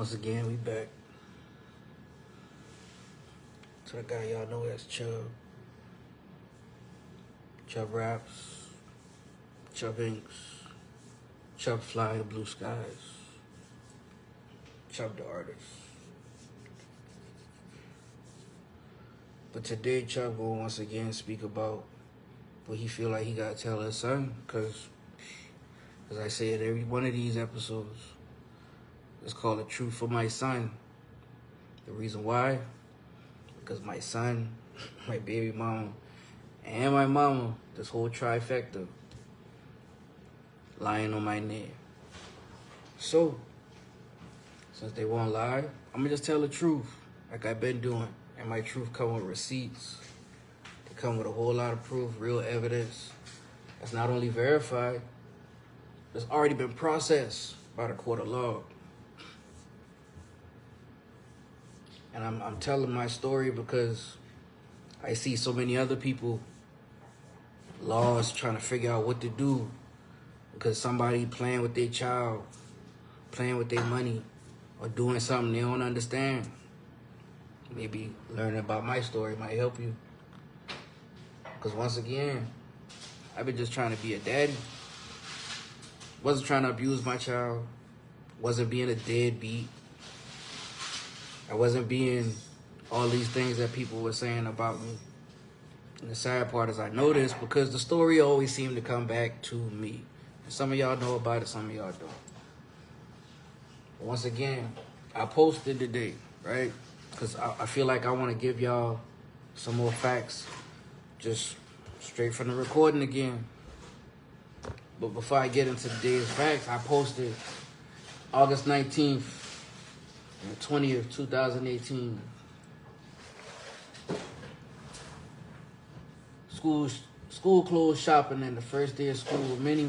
Once again, we back. To the guy y'all know as Chubb. Chubb raps. Chubb inks. Chubb fly the blue skies. Chubb the artist. But today, Chubb will once again speak about what he feel like he gotta tell his son, because, as I say in every one of these episodes, it's called The Truth for My Son. The reason why? Because my son, my baby mama, and my mama, this whole trifecta, lying on my name. So, since they won't lie, I'm gonna just tell the truth, like I've been doing. And my truth come with receipts. They come with a whole lot of proof, real evidence. That's not only verified, it's already been processed by the court of law. And I'm telling my story because I see so many other people lost trying to figure out what to do because somebody playing with their child, playing with their money, or doing something they don't understand. Maybe learning about my story might help you. Because once again, I've been just trying to be a daddy. Wasn't trying to abuse my child. Wasn't being a deadbeat. I wasn't being all these things that people were saying about me. And the sad part is I know this because the story always seemed to come back to me. And some of y'all know about it, some of y'all don't. But once again, I posted today, right? Because I feel like I want to give y'all some more facts, just straight from the recording again. But before I get into today's facts, I posted August 19th and the 20th, 2018. School closed shopping and the first day of school with many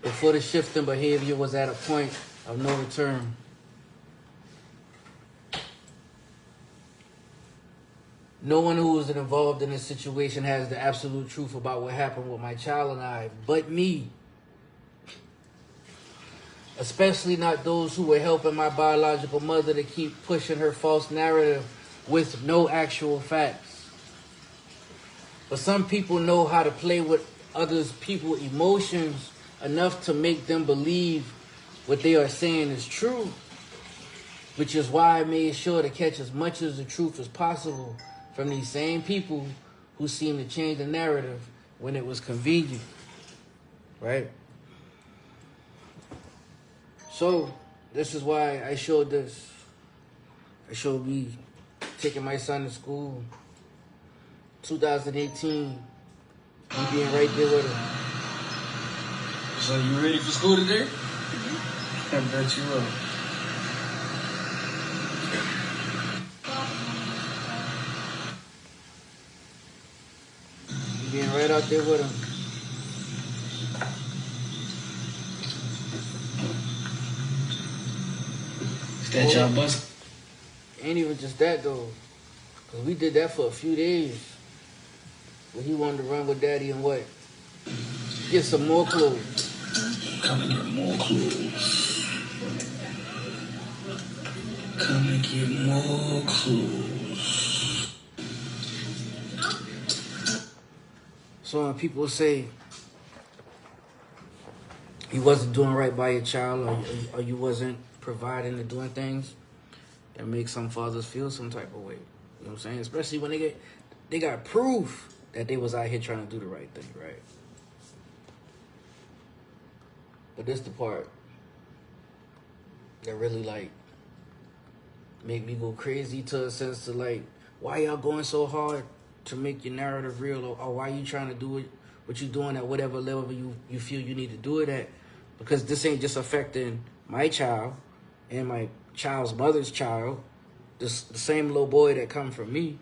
before the shifting behavior was at a point of no return. No one who was involved in this situation has the absolute truth about what happened with my child and I, but me. Especially not those who were helping my biological mother to keep pushing her false narrative with no actual facts. But some people know how to play with others' people's emotions enough to make them believe what they are saying is true, which is why I made sure to catch as much of the truth as possible from these same people who seem to change the narrative when it was convenient, right? So, this is why I showed this. I showed me taking my son to school, 2018, me being right there with him. So you ready for school today? I bet you will. Being right out there with him. Is that y'all bus? Ain't even just that though. Cause we did that for a few days. But he wanted to run with daddy and what? Get some more clothes. Come and get more clothes. Come and get more clothes. So when people say you wasn't doing right by your child or you wasn't providing and doing things, that makes some fathers feel some type of way. You know what I'm saying? Especially when they got proof that they was out here trying to do the right thing, right? But this the part that really like make me go crazy to a sense to like, why y'all going so hard to make your narrative real, or why you trying to do it, what you doing at whatever level you feel you need to do it at? Because this ain't just affecting my child and my child's mother's child, the same little boy that come from me,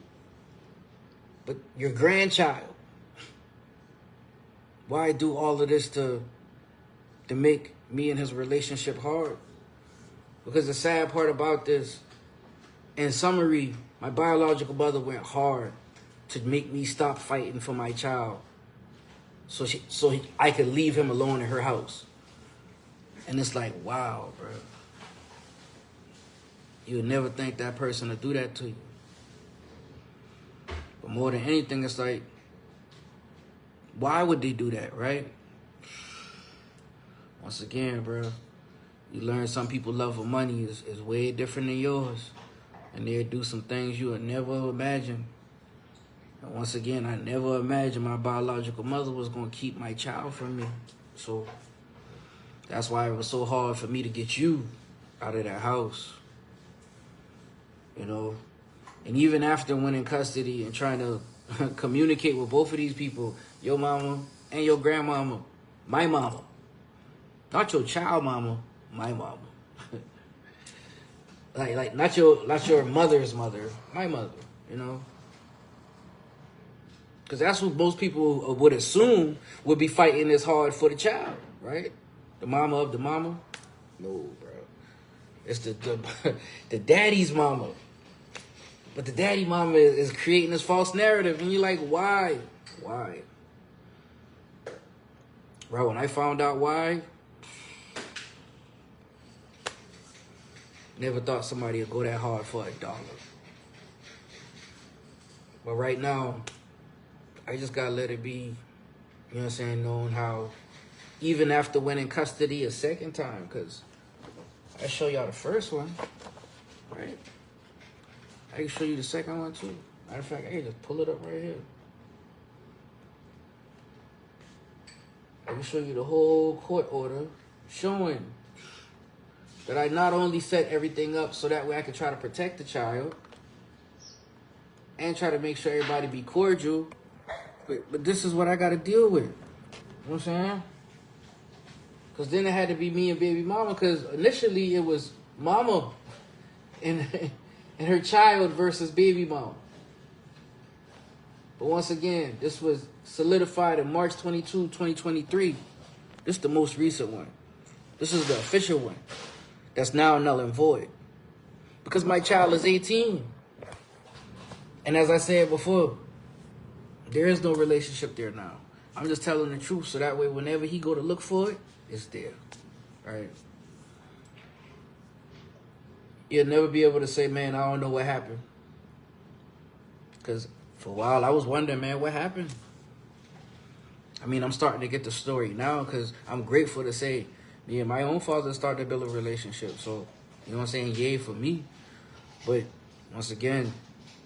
but your grandchild. Why do all of this to make me and his relationship hard? Because the sad part about this, in summary, my biological mother went hard to make me stop fighting for my child so I could leave him alone in her house. And it's like, wow, bro. you'll never think that person will do that to you. But more than anything, it's like, why would they do that, right? Once again, bro, you learn some people's love for money is way different than yours. And they'll do some things you would never imagine. And once again, I never imagined my biological mother was going to keep my child from me. So that's why it was so hard for me to get you out of that house. You know? And even after winning custody and trying to communicate with both of these people, your mama and your grandmama, my mama. Not your child mama, my mama. like not your mother's mother, my mother, you know? Because that's what most people would assume would be fighting this hard for the child, right? The mama of the mama. No, bro. It's the daddy's mama. But the daddy mama is creating this false narrative. And you're like, why? Why? Bro, when I found out why, never thought somebody would go that hard for $1. But right now, I just gotta let it be, you know what I'm saying, knowing how, even after winning custody a second time, because I show y'all the first one, right? I can show you the second one too. Matter of fact, I can just pull it up right here. I can show you the whole court order showing that I not only set everything up so that way I can try to protect the child and try to make sure everybody be cordial, but this is what I got to deal with. You know what I'm saying? Because then it had to be me and baby mama, because initially it was mama and her child versus baby mama. But once again, this was solidified in March 22, 2023. This is the most recent one. This is the official one. That's now null and void. Because my child is 18. And as I said before, there is no relationship there now. I'm just telling the truth so that way whenever he go to look for it, it's there. Right? You'll never be able to say, man, I don't know what happened. Because for a while I was wondering, man, what happened? I mean, I'm starting to get the story now because I'm grateful to say me and my own father started to build a relationship. So, you know what I'm saying? Yay for me. But once again,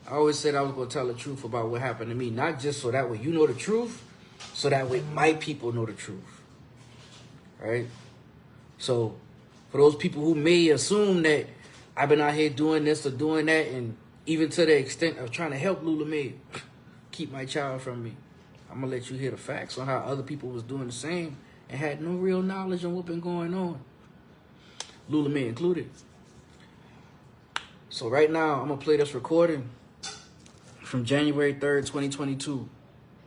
I always said I was going to tell the truth about what happened to me. Not just so that way you know the truth, so that way my people know the truth. Right? So, for those people who may assume that I've been out here doing this or doing that, and even to the extent of trying to help Lula Mae keep my child from me, I'm going to let you hear the facts on how other people was doing the same and had no real knowledge on what been going on. Lula Mae included. So right now, I'm going to play this recording from January 3rd, 2022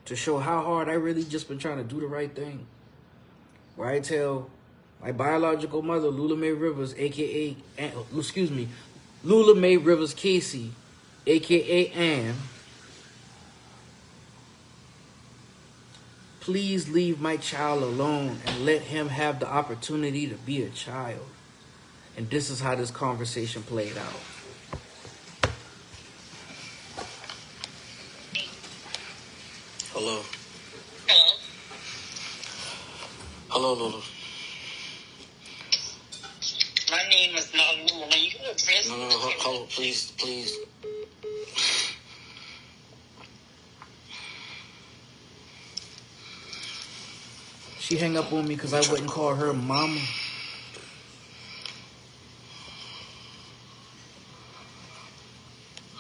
to show how hard I really just been trying to do the right thing. Where I tell my biological mother, Lula Mae Rivers, Lula Mae Rivers Casey, a.k.a. Ann, please leave my child alone and let him have the opportunity to be a child. And this is how this conversation played out. Hello. Hello. Hello, Lula. My name is not Lula. You can address No, hold, please. She hang up on me because I wouldn't call her mama. Like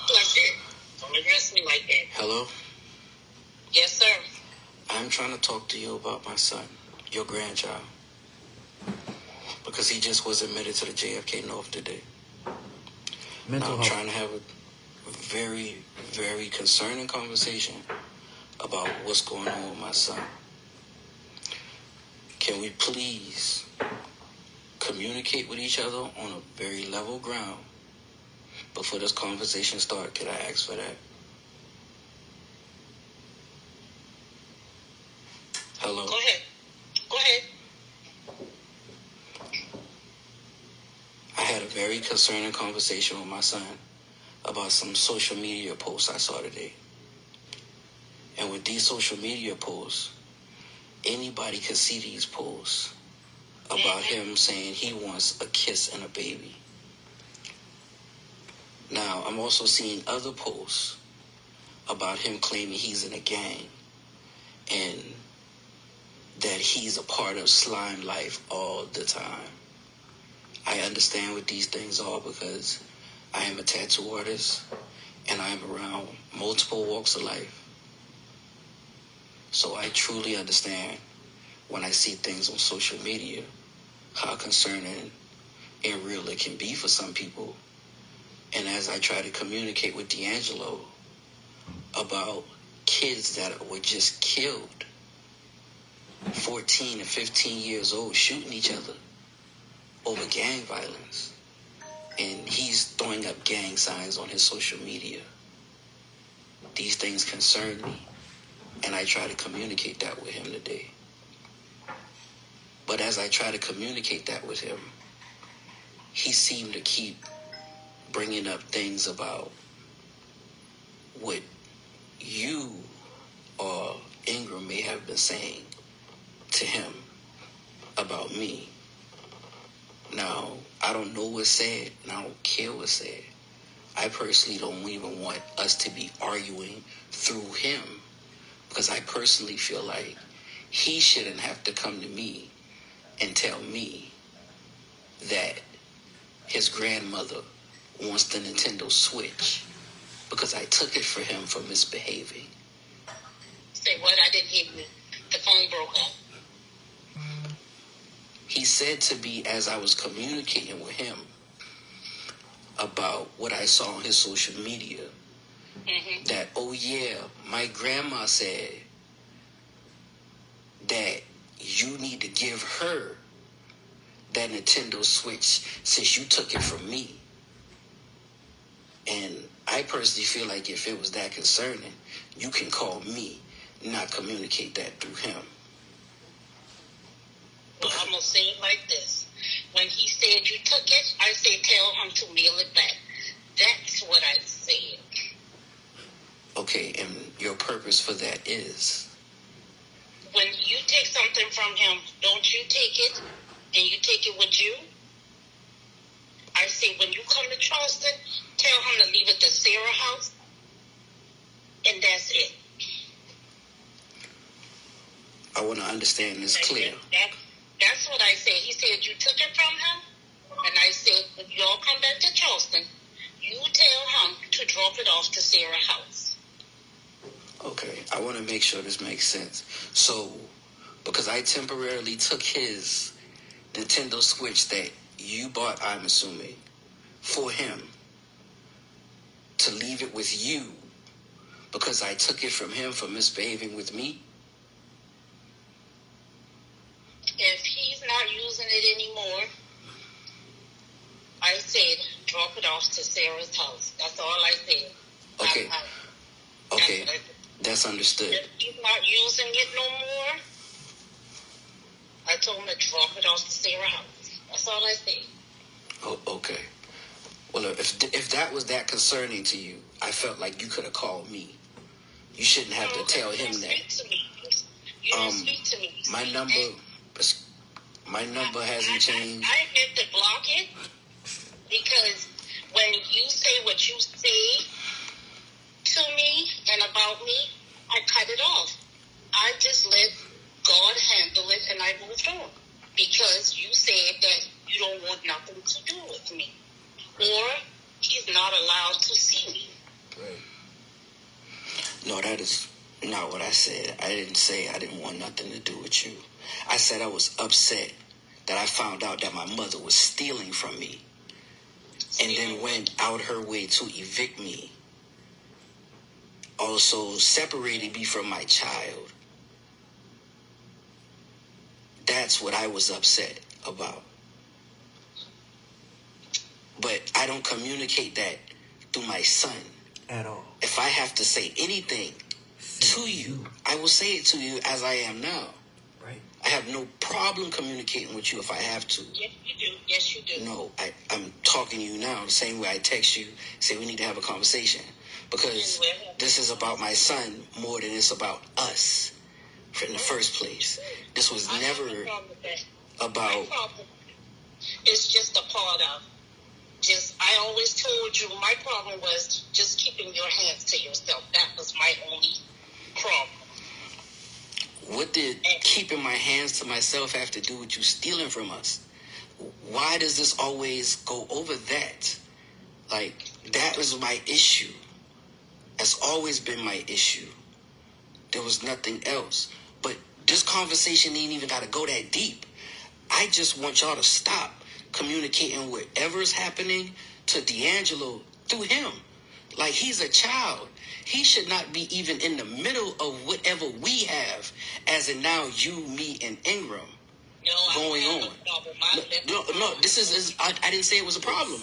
that. Don't address me like that. Hello? Yes, sir. I'm trying to talk to you about my son, your grandchild. Because he just was admitted to the JFK North today. I'm trying to have a very, very concerning conversation about what's going on with my son. Can we please communicate with each other on a very level ground? Before this conversation starts, can I ask for that? Hello? Go ahead. I had a very concerning conversation with my son about some social media posts I saw today. And with these social media posts, anybody could see these posts about him saying he wants a kiss and a baby. Now, I'm also seeing other posts about him claiming he's in a gang and that he's a part of slime life all the time. I understand what these things are because I am a tattoo artist and I am around multiple walks of life. So I truly understand when I see things on social media, how concerning and real it can be for some people. And as I try to communicate with D'Angelo about kids that were just killed, 14 and 15 years old, shooting each other over gang violence. And he's throwing up gang signs on his social media. These things concern me. And I try to communicate that with him today. But as I try to communicate that with him, he seemed to keep bringing up things about what you or Ingram may have been saying to him about me. Now, I don't know what's said, and I don't care what's said. I personally don't even want us to be arguing through him, because I personally feel like he shouldn't have to come to me and tell me that his grandmother wants the Nintendo Switch because I took it for him for misbehaving. Say what? I didn't hear you. The phone broke up. He said to me as I was communicating with him about what I saw on his social media, that, oh yeah, my grandma said that you need to give her that Nintendo Switch since you took it from me. And I personally feel like if it was that concerning, you can call me, not communicate that through him. Well, I'm going to say it like this. When he said you took it, I say tell him to mail it back. That's what I said. Okay, and your purpose for that is? When you take something from him, don't you take it and you take it with you? I say when you come to Charleston, tell him to leave it to Sarah's house, and that's it. I want to understand this clear. That's what I said. He said you took it from him, and I said if y'all come back to Charleston, you tell him to drop it off to Sarah's house. Okay, I want to make sure this makes sense. So, because I temporarily took his Nintendo Switch that you bought, I'm assuming, for him, to leave it with you because I took it from him for misbehaving with me? If he's not using it anymore, I said drop it off to Sarah's house. That's all I said. Okay. Okay. That's understood. If he's not using it no more, I told him to drop it off to Sarah's house. That's all I said. Oh, okay. Well, if that was that concerning to you, I felt like you could have called me. You shouldn't have to tell him that. You didn't speak to me. My number hasn't changed. I had to block it because when you say what you say to me and about me, I cut it off. I just let God handle it and I moved on because you said that you don't want nothing to do with me or he's not allowed to see me. Right. No, that is not what I said. I didn't say I didn't want nothing to do with you. I said I was upset that I found out that my mother was stealing from me and then went out her way to evict me. Also separated me from my child. That's what I was upset about. But I don't communicate that through my son. At all. If I have to say anything to you, I will say it to you as I am now. Right. I have no problem communicating with you if I have to. Yes, you do. Yes, you do. No, I'm talking to you now the same way I text you, say we need to have a conversation. Because this is about my son more than it's about us in the first place. This was never about... It's just a part of... I always told you my problem was just keeping your hands to yourself. That was my only problem. What did keeping my hands to myself have to do with you stealing from us? Why does this always go over that? Like, that was my issue. That's always been my issue. There was nothing else. But this conversation ain't even got to go that deep. I just want y'all to stop communicating whatever's happening to D'Angelo through him. Like, he's a child. He should not be even in the middle of whatever we have, as in now you, me, and Ingram going on. No, this is I didn't say it was a problem.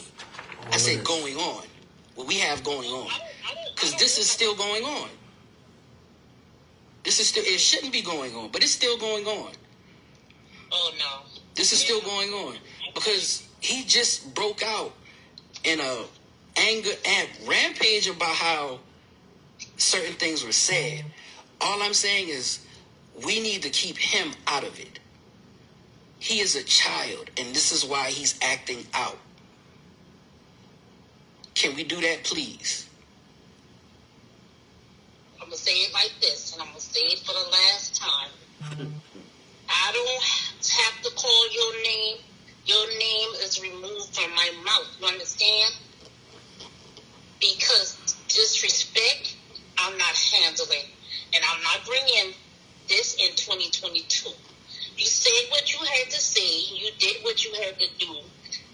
I said going on. What we have going on. Because this is still going on. This is still, it shouldn't be going on, but it's still going on. Oh, no. This is still going on. Because he just broke out in a anger and rampage about how certain things were said. All I'm saying is we need to keep him out of it. He is a child, and this is why he's acting out. Can we do that, please? I'm going to say it like this, and I'm going to say it for the last time. I don't have to call your name. Your name is removed from my mouth. You understand? Because disrespect, I'm not handling. And I'm not bringing this in 2022. You said what you had to say. You did what you had to do.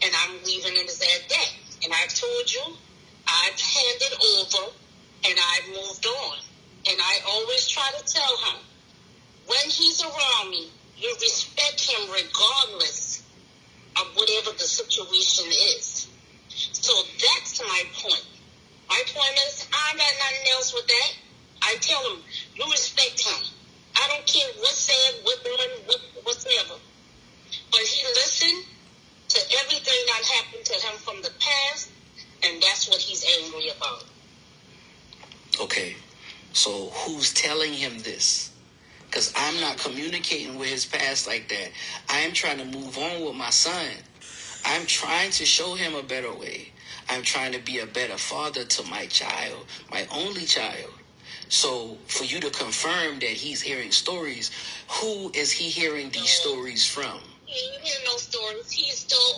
And I'm leaving it as that. And I told you, I've handed over, and I've moved on. And I always try to tell him, when he's around me, you respect him regardless of whatever the situation is. So that's my point. My point is, I got nothing else with that. I tell him, you respect him. I don't care what's said, what done, whatever. But he listened to everything that happened to him from the past, and that's what he's angry about. Okay, so who's telling him this? Because I'm not communicating with his past like that. I am trying to move on with my son. I'm trying to show him a better way. I'm trying to be a better father to my child, my only child. So for you to confirm that he's hearing stories, who is he hearing these stories from? He ain't hearing no stories. He's still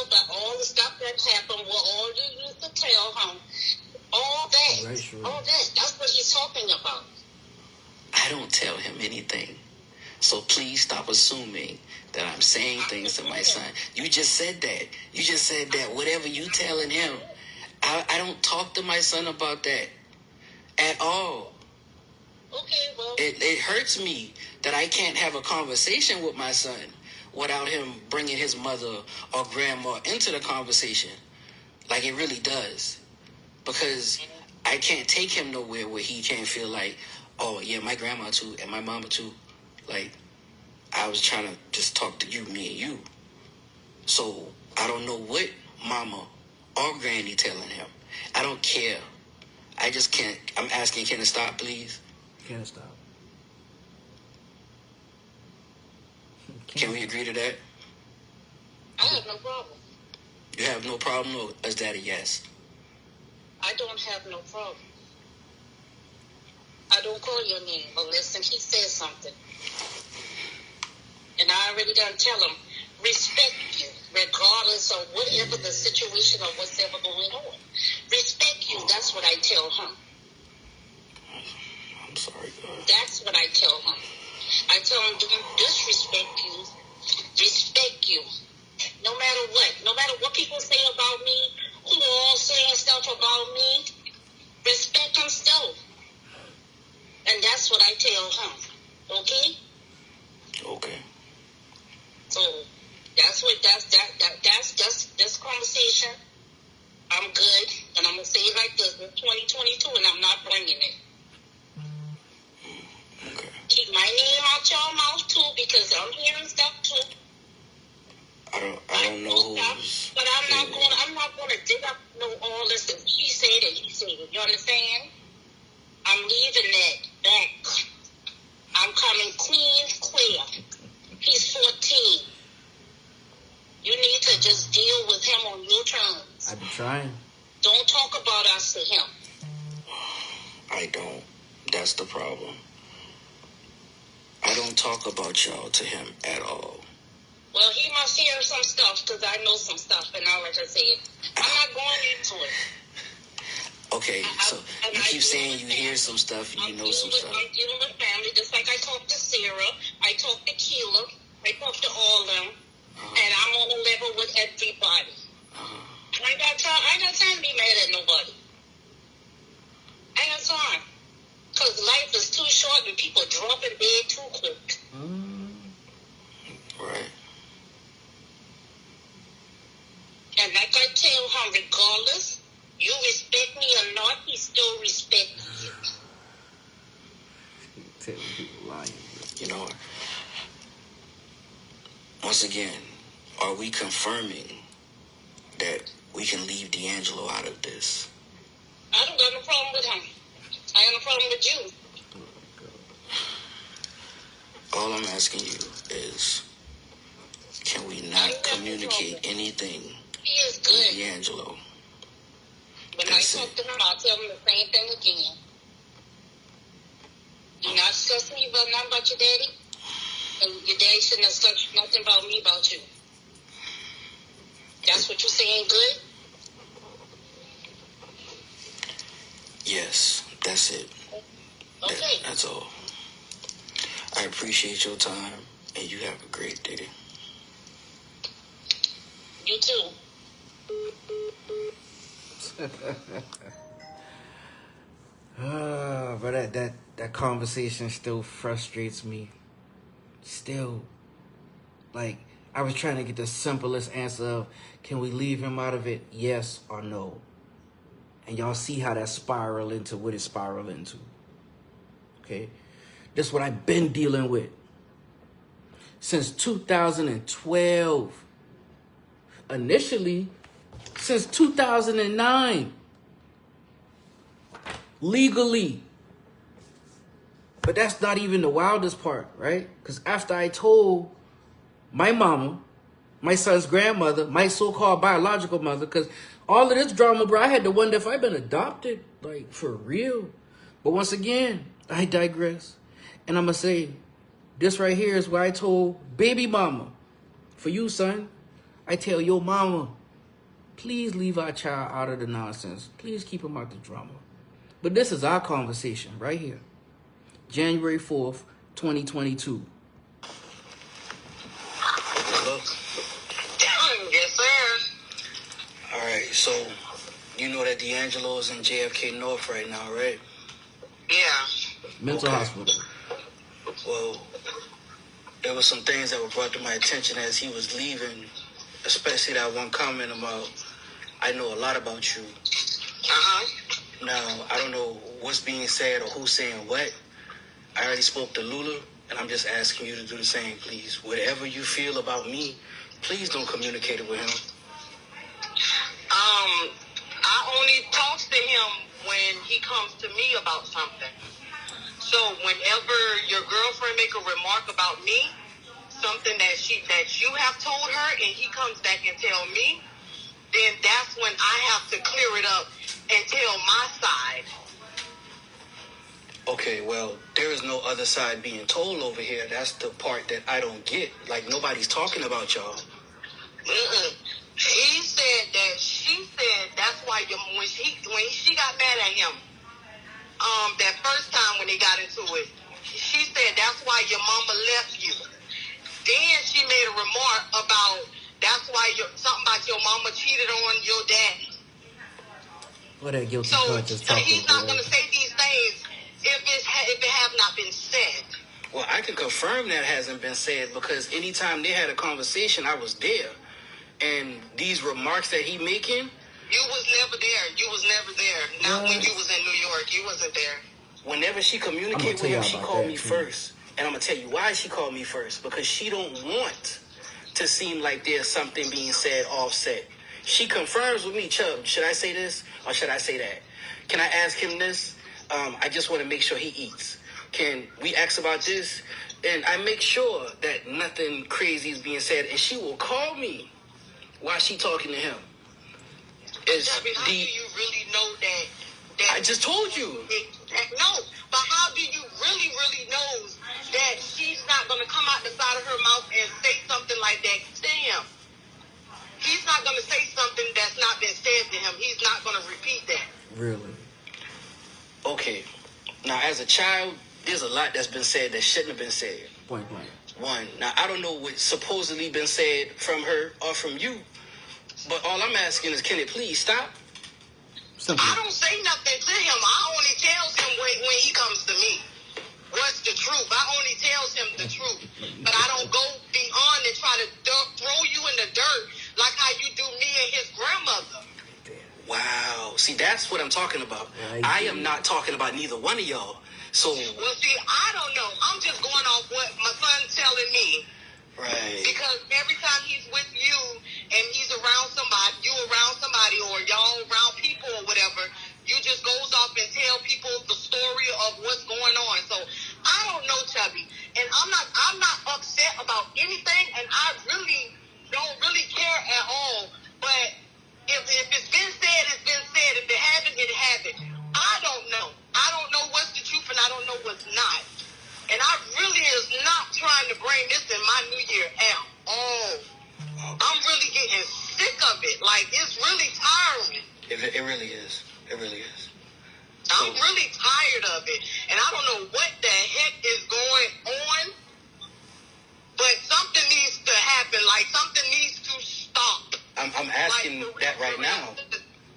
got all the stuff that happened, what all you used to tell him. All that. Right, sure. All that. That's what he's talking about. I don't tell him anything. So please stop assuming that I'm saying things to my son. You just said that. You just said that whatever you telling him, I don't talk to my son about that at all. Okay, well. It hurts me that I can't have a conversation with my son without him bringing his mother or grandma into the conversation. Like it really does. Because I can't take him nowhere where he can't feel like, oh, yeah, my grandma too and my mama too. Like, I was trying to just talk to you, me and you. So, I don't know what mama or granny telling him. I don't care. I just can't. I'm asking, can it stop, please? Can it stop? Can we agree to that? I have no problem. You have no problem, or is that a yes? I don't have no problem. I don't call your name, but listen, he said something. And I already done tell him, respect you, regardless of whatever the situation or what's ever going on. Respect you, that's what I tell him. I'm sorry, God. That's what I tell him. I tell him, don't disrespect you, respect you. No matter what people say about me, who all saying stuff about me, respect himself. And that's what I tell him. Okay? Okay. So that's this conversation. I'm good, and I'm gonna say it like this: in 2022, and I'm not bringing it. Okay. Keep my name out your mouth too, because I'm hearing stuff too. I don't know who's. But I'm not gonna dig up all this. She said it, he said it. You understand? I'm leaving that back. I'm coming clean, clear. He's 14. You need to just deal with him on your terms. I've been trying. Don't talk about us to him. I don't. That's the problem. I don't talk about y'all to him at all. Well, he must hear some stuff because I know some stuff, and like I said, I'm not going into it. Okay, so you keep saying you hear some stuff and you know some stuff. I'm dealing with family, just like I talked to Sarah, I talked to Keela, I talked to all of them, and I'm on a level with everybody. I ain't got time to be mad at nobody. I ain't got time. Because life is too short and people drop in dead too quick. Right. And like I tell him, regardless, you respect me or not, he still respects you. Tell people lying. You know, once again, are we confirming that we can leave D'Angelo out of this? I don't got no problem with him. I have no problem with you. All I'm asking you is, can we not communicate anything He is good. with D'Angelo? When I talk to him, I'll tell him the same thing again. Do not discuss me about nothing about your daddy. And your daddy shouldn't have said nothing about me about you. That's what you're saying, good? Yes, that's it. Okay. That's all. I appreciate your time, and you have a great day. You too. But that conversation still frustrates me. Still, like, I was trying to get the simplest answer of, can we leave him out of it? Yes or no? And y'all see how that spiraled into what it spiraled into. Okay? This is what I've been dealing with since 2012. Initially, since 2009. Legally. But that's not even the wildest part, right? Because after I told my mama, my son's grandmother, my so-called biological mother, because all of this drama, bro, I had to wonder if I'd been adopted, like, for real. But once again, I digress. And I'm going to say, this right here is where I told baby mama, for you, son, I tell your mama, please leave our child out of the nonsense. Please keep him out the drama. But this is our conversation right here. January 4th, 2022. Hello? Yes, sir. All right, so you know that D'Angelo is in JFK North right now, right? Yeah. Mental hospital. Well, there were some things that were brought to my attention as he was leaving, especially that one comment about, I know a lot about you. Uh-huh. Now, I don't know what's being said or who's saying what. I already spoke to Lula, and I'm just asking you to do the same, please. Whatever you feel about me, please don't communicate it with him. I only talk to him when he comes to me about something. So whenever your girlfriend make a remark about me, something that you have told her, and he comes back and tell me, then that's when I have to clear it up and tell my side. Okay, well, there is no other side being told over here. That's the part that I don't get. Like, nobody's talking about y'all. She said that's why when she got mad at him, that first time when they got into it, she said that's why your mama left you. Then she made a remark about that's why something about your mama cheated on your daddy. What that guilty So conscience talking he's not about? going to say these things if it have not been said. Well, I can confirm that hasn't been said because anytime they had a conversation, I was there. And these remarks that he making... You was never there. You was never there. Not when you was in New York. You wasn't there. Whenever she communicated with him, she called me first. And I'm going to tell you why she called me first. Because she don't want to seem like there's something being said offset. She confirms with me, Chubb, should I say this or should I say that? Can I ask him this? I just want to make sure he eats. Can we ask about this? And I make sure that nothing crazy is being said. And she will call me while she talking to him. How do you really know that I just told you. No, but how do you really know that she's not going to come out the side of her mouth and say something like that to him? He's not going to say something that's not been said to him. He's not going to repeat that. Really? Okay. Now, as a child, there's a lot that's been said that shouldn't have been said. Point blank. One. Now, I don't know what's supposedly been said from her or from you, but all I'm asking is, can it please stop? Simple. I don't say nothing to him. I only tell him when he comes to me what's the truth. I only tell him the truth. But I don't go beyond and try to throw you in the dirt like how you do me and his grandmother. Wow. See, that's what I'm talking about. I am not talking about neither one of y'all. So. Well, see, I don't know. I'm just going off what my son's telling me. Right. Because every time he's with you and he's around somebody, you around somebody, or y'all around people or whatever, you just goes off and tell people the story of what's going on. So I don't know, Chubby, and I'm not upset about anything, and I really don't really care at all. But if it's been said, it's been said. If it haven't, it happened. I don't know. I don't know what's the truth, and I don't know what's not. And I really is not trying to bring this in my New Year at all. I'm really getting sick of it. Like, it's really tiring. It really is. It really is. I'm really tired of it. And I don't know what the heck is going on. But something needs to happen. Like, something needs to stop. I'm asking that right now.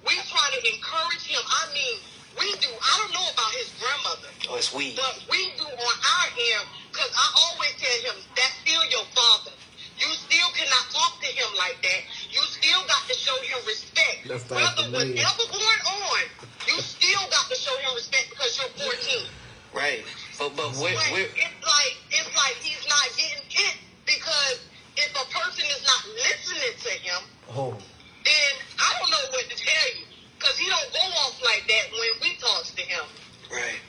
We're trying to encourage him. I mean, we do. I don't know about his grandmother. Oh, it's we. But we do on our end, because I always tell him, that's still your father. You still cannot talk to him like that. You still got to show him respect. Whether whatever going on, you still got to show him respect because you're 14. Right. But we're it's like he's not getting it, because if a person is not listening to him, then I don't know what to tell you. Because he don't go off like that when we talks to him. Right.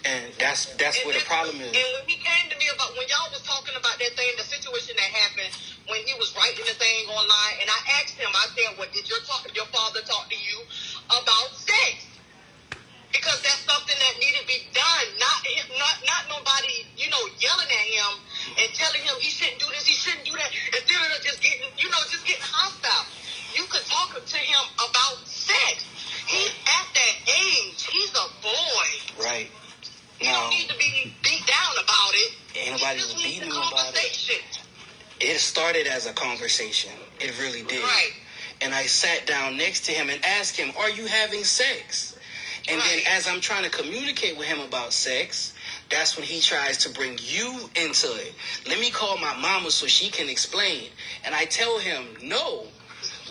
And that's where the problem is. And when he came to me about, when y'all was talking about that thing, the situation that happened when he was writing the thing online, and I asked him, I said, well, did your father talk to you about sex? Because that's something that needed to be done. Not nobody, yelling at him and telling him he shouldn't do this, he shouldn't do that, instead of just getting hostile. You could talk to him about sex. He's at that age. He's a boy. Right. He don't need to be beat down about it. Ain't nobody was beating him about it. It started as a conversation. It really did. Right. And I sat down next to him and asked him, are you having sex? And then as I'm trying to communicate with him about sex, that's when he tries to bring you into it. Let me call my mama so she can explain. And I tell him, no.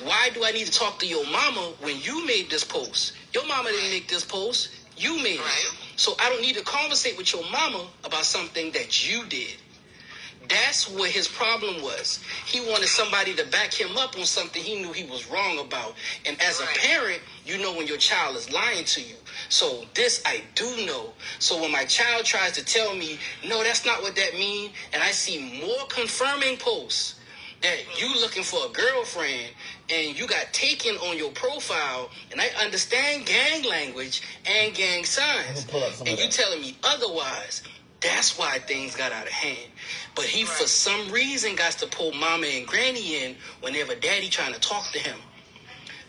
Why do I need to talk to your mama when you made this post? Your mama didn't make this post. You made it. So I don't need to conversate with your mama about something that you did. That's what his problem was. He wanted somebody to back him up on something he knew he was wrong about. And as a parent, you know when your child is lying to you. So this I do know. So when my child tries to tell me, no, that's not what that means, and I see more confirming posts that you looking for a girlfriend and you got taken on your profile, and I understand gang language and gang signs, and you telling me otherwise, that's why things got out of hand. But he, for some reason, got to pull mama and granny in whenever daddy trying to talk to him.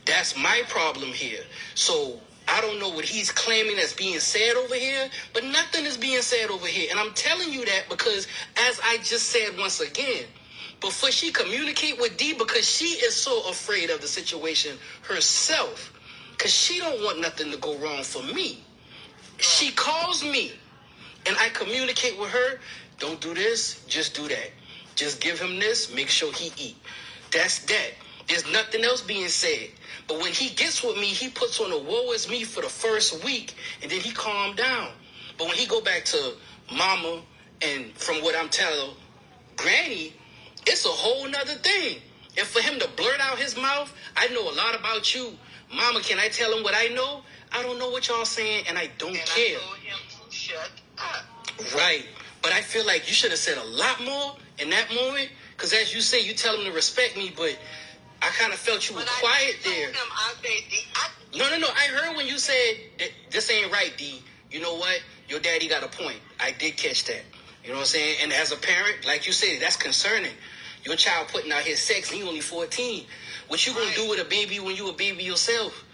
That's my problem here. So I don't know what he's claiming that's being said over here, but nothing is being said over here. And I'm telling you that because, as I just said once again, before she communicate with D, because she is so afraid of the situation herself, because she don't want nothing to go wrong for me. She calls me, and I communicate with her. Don't do this, just do that. Just give him this, make sure he eat. That's that. There's nothing else being said. But when he gets with me, he puts on a woe is me for the first week, and then he calmed down. But when he go back to mama, and from what I'm telling Granny, it's a whole nother thing. And for him to blurt out his mouth, I know a lot about you. Mama, can I tell him what I know? I don't know what y'all saying, and I don't care. I told him to shut up. Right. But I feel like you should have said a lot more in that moment. Because as you say, you tell him to respect me, but I kind of felt you were quiet there. No. I heard when you said, this ain't right, D. You know what? Your daddy got a point. I did catch that. You know what I'm saying? And as a parent, like you said, that's concerning. Your child putting out his sex, and he only 14. What you gonna do with a baby when you a baby yourself?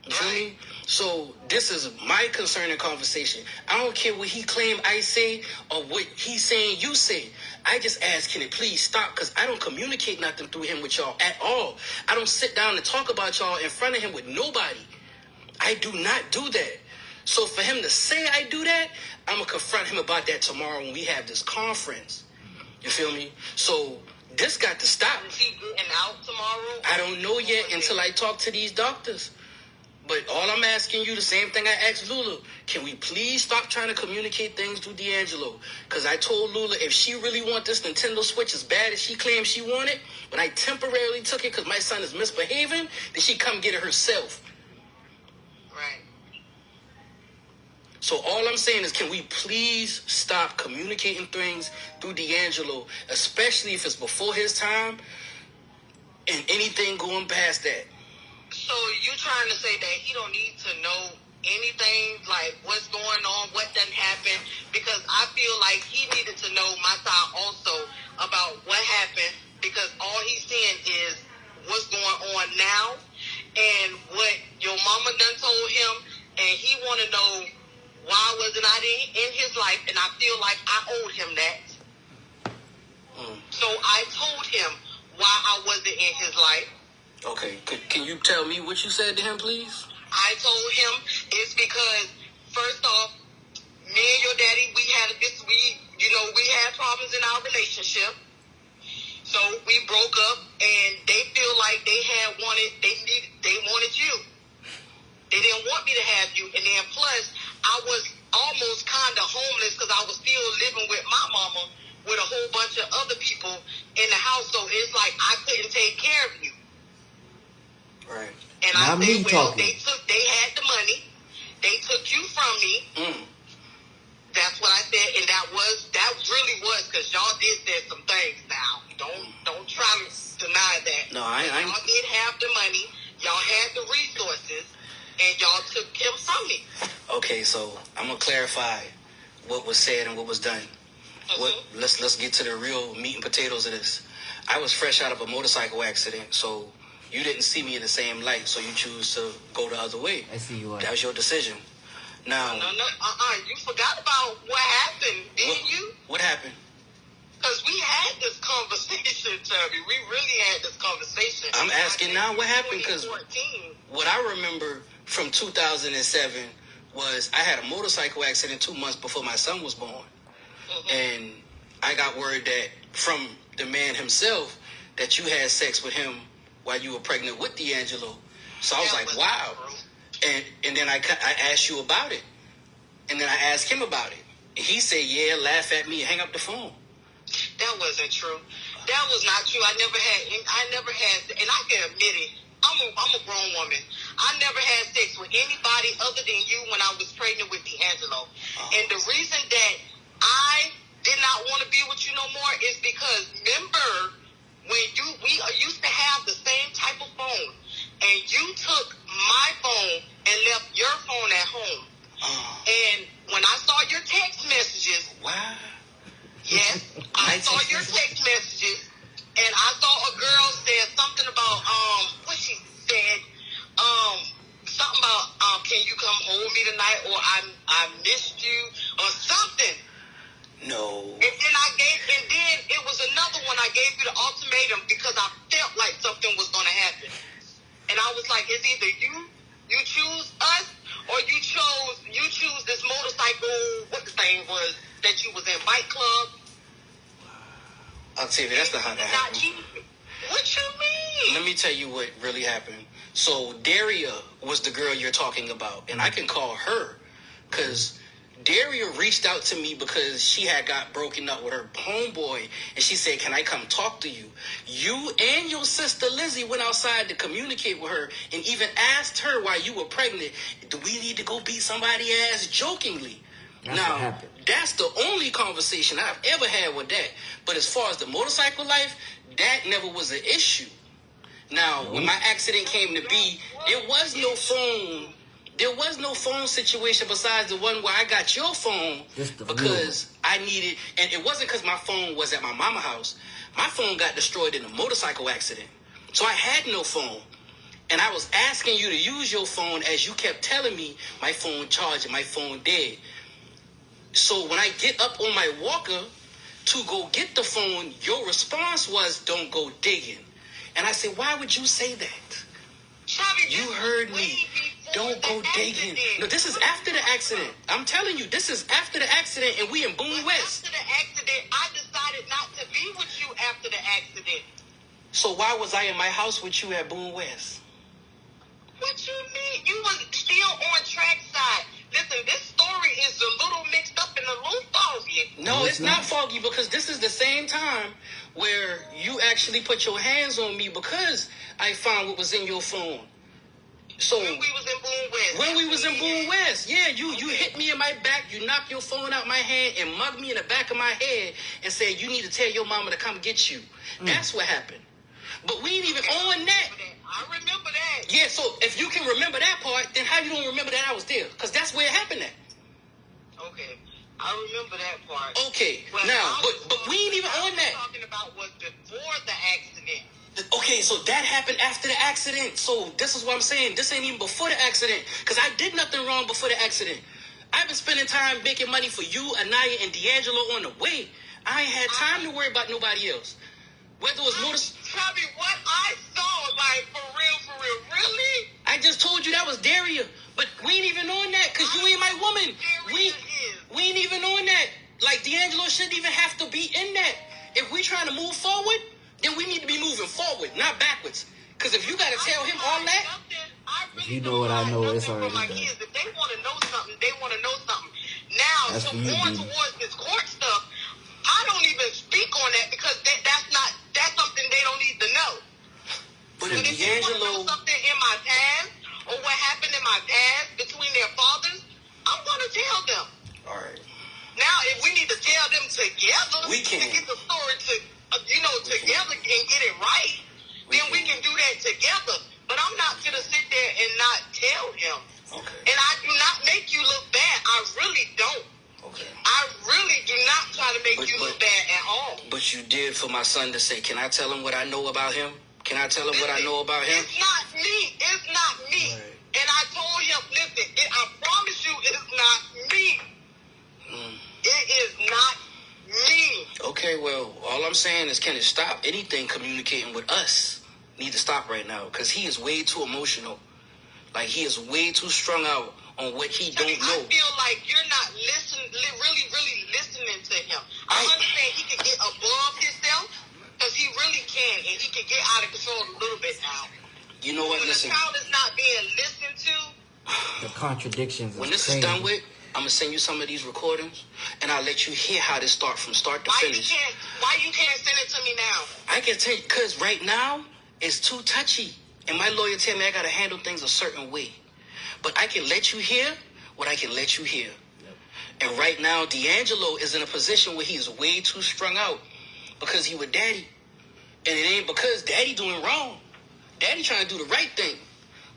You feel me? So this is my concerning conversation. I don't care what he claim I say or what he's saying you say. I just ask, can it please stop? Because I don't communicate nothing through him with y'all at all. I don't sit down and talk about y'all in front of him with nobody. I do not do that. So for him to say I do that, I'm going to confront him about that tomorrow when we have this conference. You feel me? So this got to stop. Is he getting out tomorrow? I don't know yet until I talk to these doctors. But all I'm asking you, the same thing I asked Lula, can we please stop trying to communicate things through D'Angelo? Because I told Lula if she really want this Nintendo Switch as bad as she claims she wanted, but I temporarily took it because my son is misbehaving, then she come get it herself. Right. So all I'm saying is, can we please stop communicating things through D'Angelo, especially if it's before his time and anything going past that? So you trying to say that he don't need to know anything, like what's going on, what done happened? Because I feel like he needed to know my side also about what happened, because all he's saying is what's going on now and what your mama done told him, and he want to know why wasn't I in his life, and I feel like I owed him that. So I told him why I wasn't in his life. Okay, can you tell me what you said to him, please? I told him it's because, first off, me and your daddy, we had problems in our relationship. So we broke up, and they feel like they wanted you. They didn't want me to have you, and then plus, I was almost kind of homeless because I was still living with my mama with a whole bunch of other people in the house. So it's like I couldn't take care of you. Right. And Not I said, well, talking. they had the money. They took you from me. That's what I said, and that really was, because y'all did say some things now. Don't try to deny that. No, y'all did have the money. Y'all had the resources, and y'all took him from me. Okay, so I'm gonna clarify what was said and what was done. Let's get to the real meat and potatoes of this. I was fresh out of a motorcycle accident, so you didn't see me in the same light, so you choose to go the other way. I see you are. That was your decision. Now, You forgot about what happened, didn't you? What happened? Because we had this conversation, Chubby. We really had this conversation. I'm asking now what happened, because what I remember from 2007 was I had a motorcycle accident 2 months before my son was born. And I got word that from the man himself that you had sex with him while you were pregnant with D'Angelo. So I was like, wow. And then I asked you about it. And then I asked him about it. And he said, yeah, laugh at me and hang up the phone. That wasn't true. That was not true. I never had, and I can admit it. I'm a grown woman. I never had sex with anybody other than you when I was pregnant with D'Angelo. And the reason that I did not want to be with you no more is because, remember, when we used to have the same type of phone, and you took my phone and left your phone at home. And when I saw your text messages, yes, I saw your text messages, and I saw a girl said something about what she said, something about can you come hold me tonight, or I missed you, or something. No. And then it was another one. I gave you the ultimatum because I felt like something was going to happen. And I was like, it's either you choose us, or you choose this motorcycle, what the thing was, that you was in bike club. I'll tell you, that's not how that happened. What you mean? Let me tell you what really happened. So Daria was the girl you're talking about, and I can call her because Daria reached out to me because she had got broken up with her homeboy, and she said, "Can I come talk to you?" You and your sister Lizzie went outside to communicate with her, and even asked her while you were pregnant, "Do we need to go beat somebody ass?" Jokingly. That's what happened. That's the only conversation I've ever had with that. But as far as the motorcycle life, that never was an issue. Now, when my accident came to be, there was no phone. There was no phone situation besides the one where I got your phone because I needed, and it wasn't because my phone was at my mama's house. My phone got destroyed in a motorcycle accident. So I had no phone. And I was asking you to use your phone as you kept telling me my phone charged and my phone dead. So when I get up on my walker to go get the phone, your response was, "Don't go digging." And I said, "Why would you say that?" Chubby, You heard me. Don't go digging. No, this is after the accident. I'm telling you, this is after the accident, and we in Boone West. After the accident, I decided not to be with you after the accident. So why was I in my house with you at Boone West? What you mean? You was still on trackside. Listen, this story is a little mixed up and a little foggy. No, it's not foggy because this is the same time where you actually put your hands on me because I found what was in your phone. So When we was in Boone West. when we was in Boone West, yeah, you hit me in my back, you knocked your phone out my hand and mugged me in the back of my head and said, "You need to tell your mama to come get you." That's what happened. But we ain't even on that. I remember that. Yeah, so if you can remember that part, then how you don't remember that I was there? Because that's where it happened at. Okay, I remember that part. Okay, Well, now, but we ain't even on What I that. was talking about was before the accident. Okay, so that happened after the accident. So this is what I'm saying. This ain't even before the accident. Because I did nothing wrong before the accident. I've been spending time making money for you, Anaya, and D'Angelo on the way. I ain't had time to worry about nobody else. Whether it was Tell me what I saw, like, for real, really? I just told you that was Daria. But we ain't even on that because you ain't my woman. We ain't even on that. Like, D'Angelo shouldn't even have to be in that. If we trying to move forward, then we need to be moving forward, not backwards. Because if you got to tell him all that. If you know what I know, it's already done. Kids, if they want to know something, they want to know something. Now, That's so for you, going baby. towards this court stuff, I don't even speak on that because that's something they don't need to know. But But if if you want to know D'Angelo. something in my past or what happened in my past between their fathers, I'm going to tell them. All right. Now, if we need to tell them together We can. to get the story together and get it right, then we can do that together. But I'm not going to sit there and not tell him. Okay. And I do not make you look bad. I really don't. Okay. I really do not try to make you look bad at all. But you did for my son to say, "Can I tell him what I know about him? Can I tell him what I know about him?" It's not me. It's not me. Right. And I told him, listen, I promise you it's not me. It is not me. Okay, well, all I'm saying is, can it stop? Anything communicating with us need to stop right now because he is way too emotional. Like, he is way too strung out on what he don't know. I feel like you're not really listening to him. I understand he can get above himself because he really can, and he can get out of control a little bit now. You know what? When Listen. a child is not being listened to, The contradictions. When is this crazy. is done with, I'm gonna send you some of these recordings, and I'll let you hear how this start from start to finish. why you can't send it to me now? I can tell you, because right now it's too touchy, and my lawyer tell me I gotta handle things a certain way. But I can let you hear what I can let you hear. And right now, D'Angelo is in a position where he's way too strung out because he with Daddy, and it ain't because Daddy doing wrong. Daddy trying to do the right thing,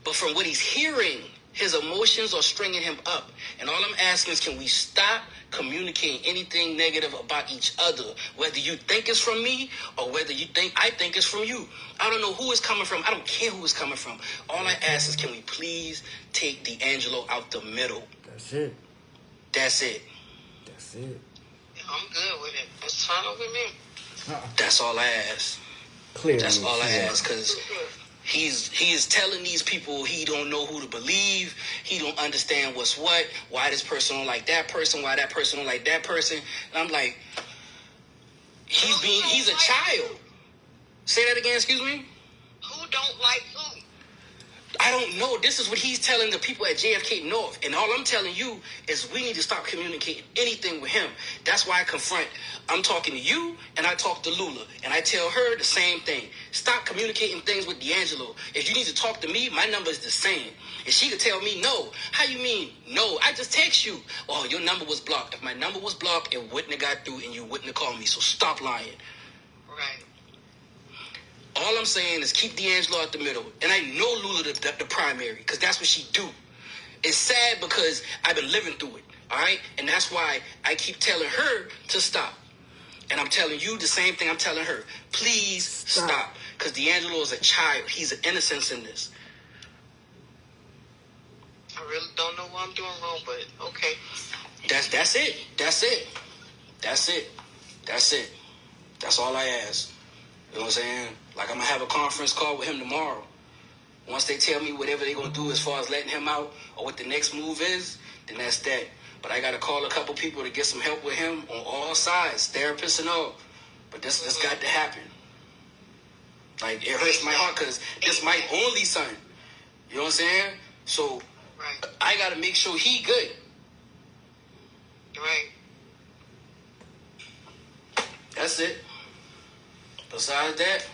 but from what he's hearing, his emotions are stringing him up. And all I'm asking is, can we stop communicating anything negative about each other? Whether you think it's from me or whether you think I think it's from you. I don't know who it's coming from. I don't care who it's coming from. All I ask is, can we please take D'Angelo out the middle? That's it. That's it. That's it. I'm good with it. It's fine with me. That's all I ask. Clearly. That's all I yeah. ask, because he is telling these people he don't know who to believe. He don't understand what's what. Why this person don't like that person. Why that person don't like that person. And I'm like, he's a child. Say that again, excuse me? Who don't like who? I I don't know. This is what he's telling the people at JFK North. And all I'm telling you is we need to stop communicating anything with him. That's why I confront. I'm talking to you, and I talk to Lula. And I tell her the same thing. Stop communicating things with D'Angelo. If you need to talk to me, my number is the same. And she could tell me no. How you mean no? I just text you. Oh, your number was blocked. If my number was blocked, it wouldn't have got through, and you wouldn't have called me. So stop lying. Right. All I'm saying is keep D'Angelo out the middle. And I know Lula the primary, because that's what she do. It's sad because I've been living through it, all right? And that's why I keep telling her to stop. And I'm telling you the same thing I'm telling her. Please stop. Because D'Angelo is a child. He's an innocence in this. I really don't know what I'm doing wrong, but okay. That's it. That's it. That's it. That's it. That's all I ask. You know what I'm saying? Like, I'm going to have a conference call with him tomorrow. Once they tell me whatever they're going to do as far as letting him out or what the next move is, then that's that. But I got to call a couple people to get some help with him on all sides, therapists and all. But this got to happen. Like, it hurts my heart because this my only son. You know what I'm saying? So, right. I got to make sure he good. Right. That's it. Besides that,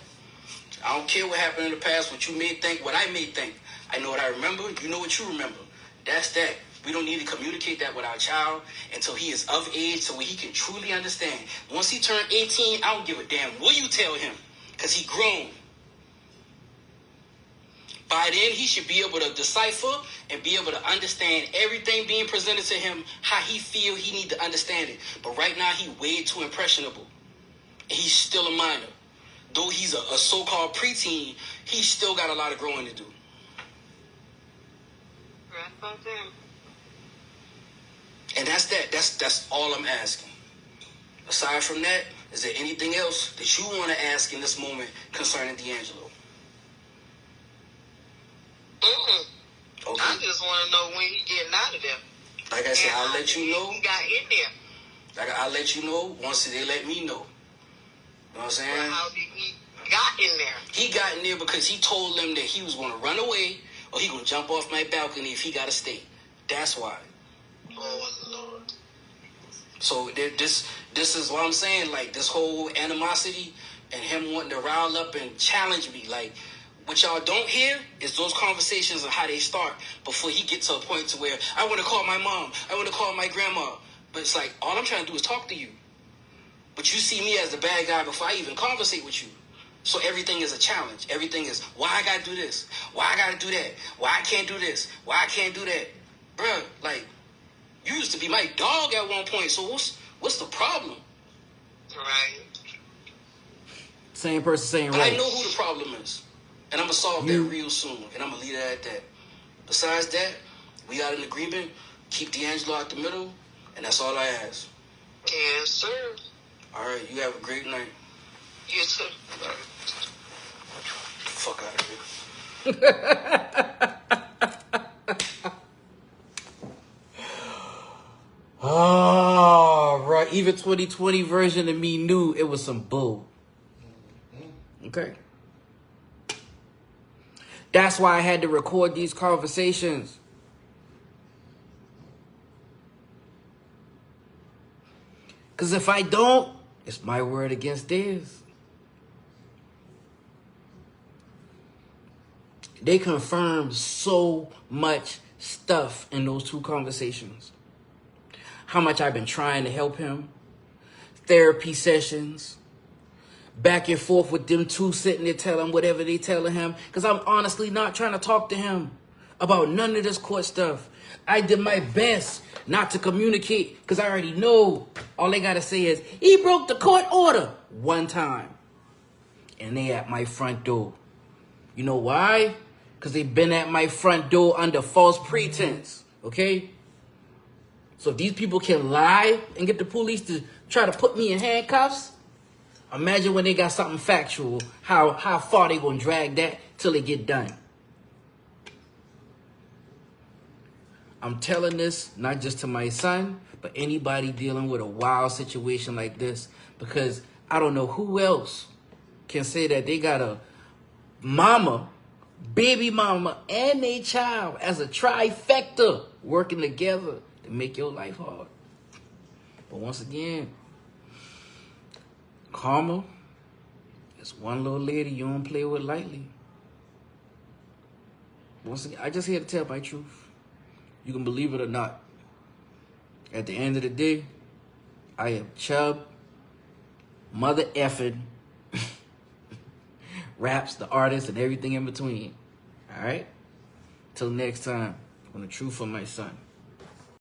I don't care what happened in the past, what you may think, what I may think. I know what I remember, you know what you remember. That's that. We don't need to communicate that with our child until he is of age so he can truly understand. Once he turned 18, I don't give a damn what you tell him, because he grown. By then, he should be able to decipher and be able to understand everything being presented to him, how he feel he need to understand it. But right now, he way too impressionable. And he's still a minor. Though he's a so-called preteen, he's still got a lot of growing to do. Right about that. And that's that. That's all I'm asking. Aside from that, is there anything else that you want to ask in this moment concerning D'Angelo? Okay. I just want to know when he getting out of there. Like I said, I'll let you know. He got in there. I'll let you know once they let me know. You know what I'm saying? Well, how did he got in there? He got in there because he told them that he was going to run away or he going to jump off my balcony if he got to stay. That's why. Oh, Lord. So this is what I'm saying. Like, this whole animosity and him wanting to rile up and challenge me. Like, what y'all don't hear is those conversations and how they start before he gets to a point to where I want to call my mom. I want to call my grandma. But it's like, all I'm trying to do is talk to you. But you see me as the bad guy before I even conversate with you. So everything is a challenge. Everything is, why I got to do this? Why I got to do that? Why I can't do this? Why I can't do that? Bruh, like, you used to be my dog at one point. So what's the problem? Right. Same person, same But right. I know who the problem is. And I'm going to solve that real soon. And I'm going to leave it at that. Besides that, we got an agreement. Keep D'Angelo out the middle. And that's all I ask. Yes, sir. All right, you have a great night. You too. Fuck out of here. Oh, right. Even 2020 version of me knew it was some bull. Okay. That's why I had to record these conversations. Because if I don't, it's my word against theirs. They confirmed so much stuff in those two conversations. How much I've been trying to help him. Therapy sessions. Back and forth with them two sitting there telling whatever they telling him. Because I'm honestly not trying to talk to him about none of this court stuff. I did my best not to communicate because I already know all they got to say is, he broke the court order one time. And they at my front door. You know why? Because they've been at my front door under false pretense. Okay? So if these people can lie and get the police to try to put me in handcuffs, imagine when they got something factual, how far they going to drag that till they get done. I'm telling this not just to my son, but anybody dealing with a wild situation like this, because I don't know who else can say that they got a mama baby mama, and a child as a trifecta working together to make your life hard. But once again, karma is one little lady you don't play with lightly. Once again, I just here to tell my truth. You can believe it or not. At the end of the day, I am Chubb, mother effing, raps, the artist, and everything in between. All right? Till next time, on the truth of my son.